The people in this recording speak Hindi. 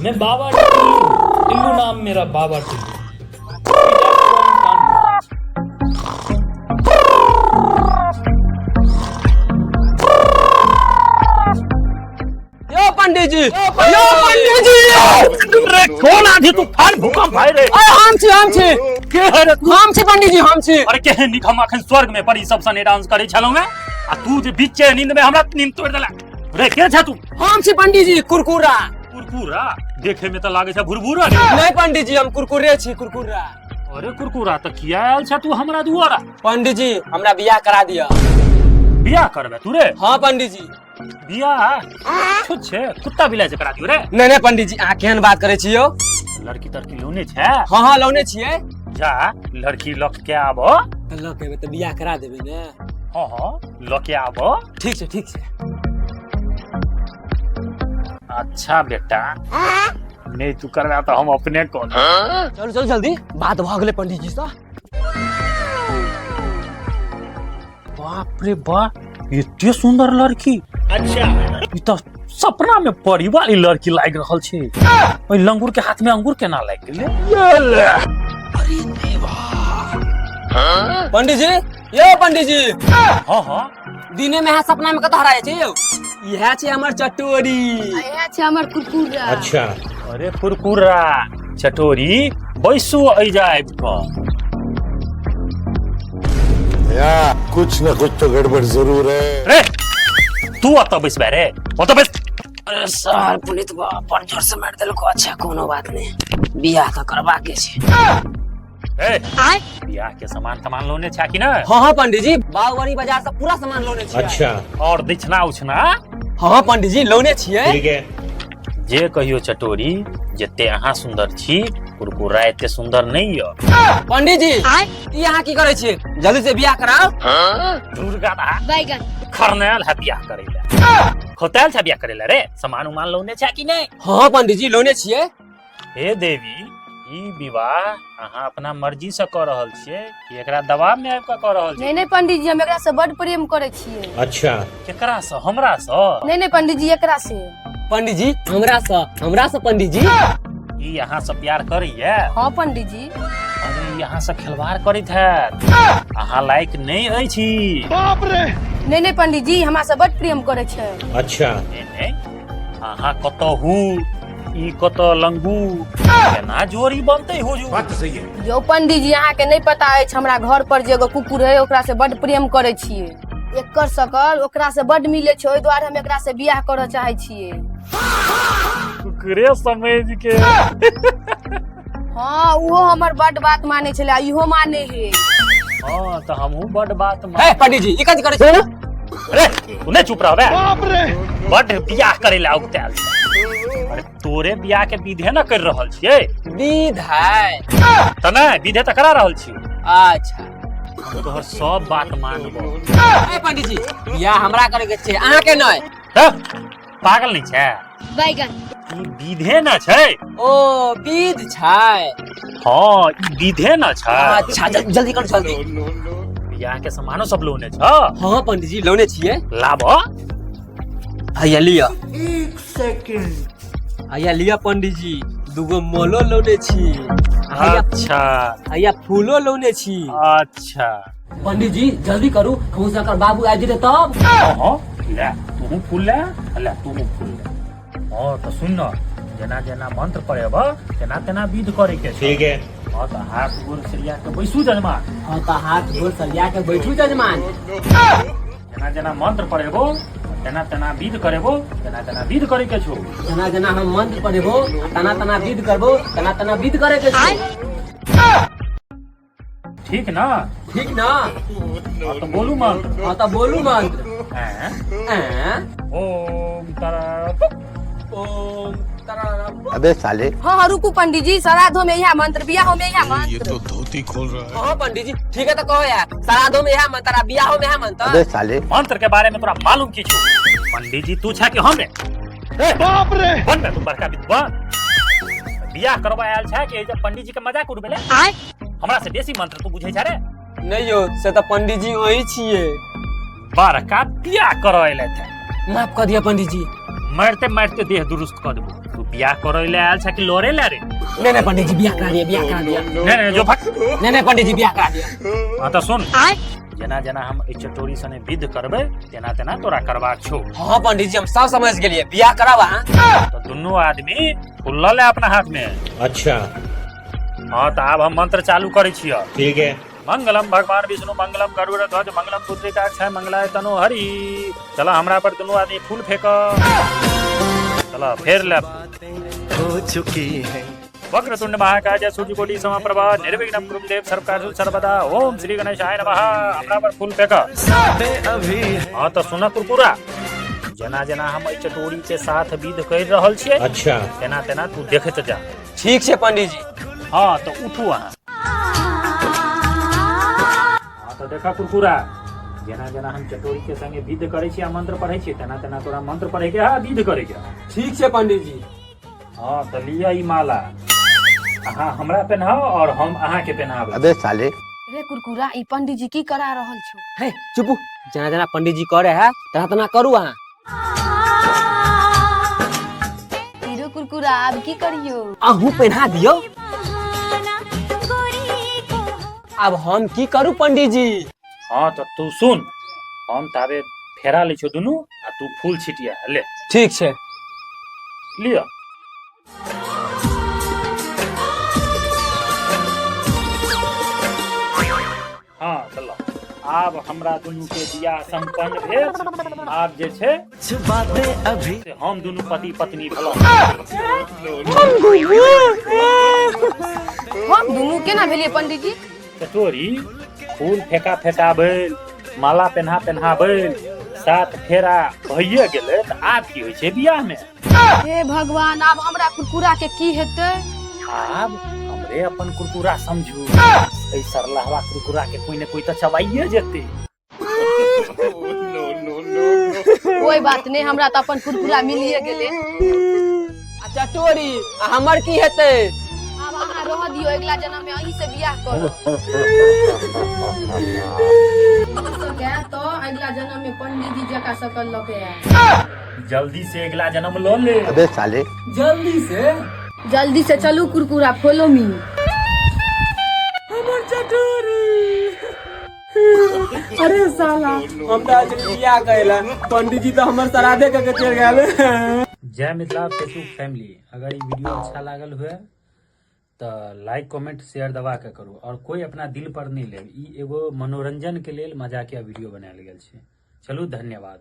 मैं बाबा टिल्लू, टिल्लू नाम मेरा बाबा टिल्लू। यो पंडित जी, यो पंडित जी, रे कौन आधी तूफान भूकंप आए रे? अरे हम छे के है रे तू? हम छे पंडित जी, हम छे। अरे केहन निकम अखन स्वर्ग में परी सब सने डांस करे छलो में आ तू जे बीचे नींद में हमरा नींद तोड़ देला। रे के छ तू? हम छे पंडित जी, कुरकुरा। कुरकुरा देखे में त लागे छ भुरभुरा रे। नहीं पंडित जी, हम कुरकुरे छी, कुरकुरा। अरे कुरकुरा त किया आयल छ तू हमरा दुआरा? पंडित जी हमरा बियाह करा दिया। बियाह करबे तू रे? हाँ पंडित जी। बियाह छुत छे कुत्ता बिलाई से करा दियो रे? नहीं पंडित जी, आ केहन बात करे छियो? लड़की तड़की लोने छे? हाँ लौने छिए। जा लड़की लक के आबो। लक के त बियाह करा देबे ने। हां लक के आबो। ठीक छे, ठीक छे। अच्छा बेटा नहीं तू करना तो हम अपने को। चलो चलो जल्दी, बात भ गेले पंडित जी सा। बाप रे बाप इतने सुंदर लड़की। अच्छा ई तो सपना में परी वाली लड़की लाग रहल छे। ओइ लंगूर के हाथ में अंगूर केना लाग गेले? अरे देवा। पंडित जी, यो पंडित जी। हां दिने में सपना में कत हराए छे यो? यह छे हमर चटोरी। यह छे हमर कुरकुरा। अच्छा अरे कुरकुरा चटोरी बैसु आई जाए या कुछ न कुछ तो गड़बड़ जरूर है। रे तू अत बैस बे रे अत बैस। अरे सर पुनीत बा पर जोर से मार देलको। अच्छा कोनो बात नहीं, बियाह तो करबा के छे। ए बियाह के सामान लोने छा कि ना? हाँ पंडित जी, बागवानी बाजार से पूरा सामान लोने छिए। अच्छा और दक्षिणा उछना? हाँ पंडित जी लोने छिए। ठीक है। जे कहियो चटोरी जते अहाँ सुंदर छी कुरकुरा एते सुंदर नहीं हो। पंडित जी यहाँ की करे छिए? जल्दी से बियाह कराओ। दुर्गा बैगन खरनेल है बियाह करेला। होटल से बियाह करेला रे? सामान उमान लोने छा कि नहीं? हाँ पंडित जी लोने छिए। हे देवी ई विवाह अहाँ अपना मर्जी से कर रहल छिए कि एकरा दबाव में आबि के कर रहल छिए? नहीं पंडित जी, हम एकरा से बड़ प्रेम करे छिए। अच्छा केकरा से? हमरा से? नहीं पंडित जी, एकरा से। पंडित जी हमरा से पंडित जी। ई अहाँ से प्यार करिए? हाँ पंडित जी। अरे यहाँ से खिलवाड़ करित है। अहाँ लायक नहीं है छी। बाप रे। नहीं पंडित जी, हमरा से बड़ प्रेम करे छे। अच्छा नहीं अहाँ कतहु ई कत लंगू केना जोड़ी बनते हो जो? बात तो सही है। जो पंडित जी अहाँ के नहीं पता है, हमरा घर पर जे एगो कुकुर है ओकरा से बड़ प्रेम करे छिए। एकर शकल ओकरा से बड़ मिले छे, ओइ द्वारे हम एकरा से बियाह करे चाहे छिए। कुकुरे समझ के। हाँ उहो हमर बड़ बात माने छले, इहो माने है। हां तो हमहू बड़ बात है पंडित जी ई कथि करे छे? अरे तू नहीं चुप रह बे। बाप रे। बड़ बियाह करे ला उगतैल। अरे तोरे बियाह के विधे न कर रहल छिए? विध है त नहीं विधे त करा रहल छी। अच्छा तोहर सब बात मानबो। ए पंडित जी बियाह हमरा करे के छे, अहाँ के नहीं। पागल नहीं छे? बैगन ई विधे न छै। ओ विध छै। हां ई विधे न छै। अच्छा जल्दी कर जल्दी। बियाह के सामानो सब लोने छ? हाँ पंडित जी लोने छिए। लाबो भैया लिया। एक सेकंड। भैया लिया पंडित जी, दुगो मोलो लोने छी। अच्छा भैया फूलो लोने छी। अच्छा पंडित जी जल्दी करू, कहूँ से अकर बाबू आ जेते तब। हां ले तू फूल ले तू फूल ले। हां तो सुन न जना जना मंत्र पढ़ेब तेना तेना विध करे के। ठीक है। हां तो हाथ गोर सरिया के बैसू जजमान। हाँ तो हाथ गोर सरिया के बैठू जजमान। जना जना मंत्र पढ़ेबो तेना तेना विध करेबो, तेना तेना विध करे के छो। जना जना हम मंत्र पढ़ेबो, तना तना विध करबो, तना तना विध करे के छे। ठीक ना? ठीक ना? हाँ तो बोलू मंत्र। हाँ तो बोलू मंत्र। ओम तरा ओम तरारा। अबे साले। हाँ रुकू पंडित जी, श्राद्धों में यह मंत्र, बियाहों में यह मंत्र। ये तो धोती खोल रहा है। हाँ पंडित जी ठीक है तो कहो यार, श्राद्धों में यह मंत्र, बियाहों में यह मंत्र। अबे साले। मंत्र के बारे में तोरा मालूम की छो? पंडित जी तू छा कि हम रे? बाप रे। बन बे तू बड़का विद्वान। बियाह करबा आयल छा कि जब पंडित जी के मजाक उड़बेले? हमरा से बेसी मंत्र तू बुझै छा रे? नहीं हो से तो पंडित जी वही छिए। बड़का बियाह करैले थे। माफ कर दिया पंडित जी। मारते मारते देह दुरुस्त कर देबो। तू बियाह करे ले आयल छ कि लड़े ले रे? नहीं पंडित जी बियाह करा दिया नहीं जो भाग। नहीं पंडित जी बियाह करा दिया। हाँ तो सुन, जना जना हम ई चटोरी सने विध करबे तेना तेना तोरा करबाक छौ। हाँ पंडित जी हम सब समझ गेलिए, बियाह करावा। तो दोनों आदमी फूल ले अपना हाथ में। अच्छा हाँ तो अब हम मंत्र चालू करे छियै। ठीक है। मंगलम भगवान विष्णु मंगलम गरुड़ ध्वज मंगलम पुत्रिकाक्षय मंगलाय तनु हरि। चलो हमरा पर दोनों आदमी फूल फेंक। चलो फेर ले। हो चुकी है वक्रतुंड महाकाय सूर्यकोटि समप्रभा निर्विघ्नं कुरु देव सर्वकार्येषु सर्वदा। ओम श्री गणेशाय नमः। हमरा पर फूल फेंक। अभी हाँ तो सुना कुरकुरा, जना जना हम ई चटोरी के साथ विध कर रहल छियै, अच्छा तेना तेना तू देखत जा। ठीक है पंडित जी। हाँ तो उठू अहाँ। हाँ तो देखा कुरकुरा, जना जना हम चटोरी के संगे विध करे छियै, मंत्र पढ़े छियै, तेना तेना तोरा मंत्र पढ़े के है, विध करे के। ठीक है पंडित जी। हाँ तो लिया ई माला, अहाँ हमरा पहनाओ और हम अहाँ के पहनाब। अबे साले रे कुरकुरा, ई पंडित जी की करा रहल छौ? है चुप, जना जना पंडित जी करे है तना तना करू अहाँ। हीरो कुरकुरा अब की करियो? अहू पहना दियो। अब हम की करू पंडित जी? हाँ तो तू सुन, हम ताबे फेरा ले छो दुनू आ तू फूल छिटिया ले। ठीक है। लिया। हाँ चलो, आब हमरा दुनू के बियाह संपन्न भेल। आब जे छै कुछ बातें अभी से हम दुनू पति पत्नी भेलौं। हम दुनू केना भेलिए पंडित जी? चटोरी फूल फेंका फेंका भेल, माला पेन्हा पेन्हा भेल, सात फेरा भइए गेलै, तऽ आब की होइ छै बियाह में? हे भगवान, आब हमरा कुरकुरा के की हेतै? आब हमरे अपन कुरकुरा समझू, ऐ सरलहवा कुरकुरा के कोई न कोई तऽ चबाइए जेतै। कोई बात नहीं, हमरा तो अपन कुरकुरा मिलिए गेले। चटोरी हमर की हेतै? अब अहाँ रह दियो, अगला जन्म में अहीं से बियाह करब। तो अगला जन्म में पंडित जी जका शकल लऽ के आएब। जल्दी से अगला जन्म लो ले। अबे साले जल्दी से चलू कुरकुरा, फॉलो मी। अरे साला हम तो आज बियाह कइला, पंडित जी तो हमर श्राद्धे करके चल गेल। जय मिथिला फेसबुक फैमिली, अगर ये वीडियो अच्छा लागल हुए तो लाइक कमेंट शेयर दबा के करू, और कोई अपना दिल पर नहीं ले। ई एगो मनोरंजन के लेल मजाकिया वीडियो बनायल गेल छै। चलू धन्यवाद।